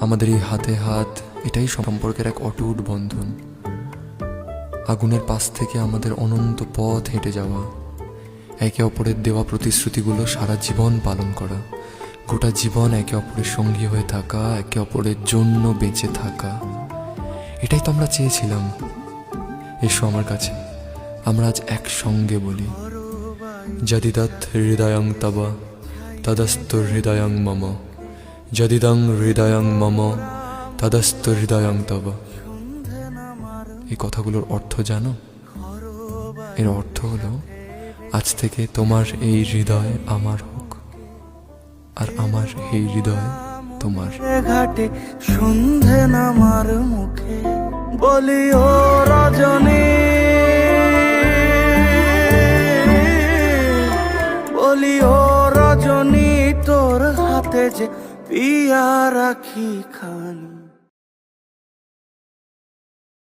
আমাদের এই হাতে হাত, এটাই সম্পর্কের এক অটুট বন্ধন। আগুনের পাশ থেকে আমাদের অনন্ত পথ হেঁটে যাওয়া, একে অপরের দেওয়া প্রতিশ্রুতিগুলো সারা জীবন পালন করা, গোটা জীবন একে অপরের সঙ্গী হয়ে থাকা, একে অপরের জন্য বেঁচে থাকা, এটাই তো আমরা চেয়েছিলাম। এসো আমার কাছে, আমরা আজ একসঙ্গে বলি, যদিদৎ হৃদয়ং তব তদস্তু হৃদয়ং মম, যদিদং হৃদয়ং মম তদস্তু হৃদয়ং তব। এই কথাগুলোর অর্থ জানো? এর অর্থ হলো, আজ থেকে তোমার এই হৃদয় আমার হোক, আর আমার এই হৃদয় তোমার। ঘাটে সন্ধে নামার মুখে বলি ও রজনী, বলি ও রজনী, তোর হাতে যে পিয়া রাখি খানি।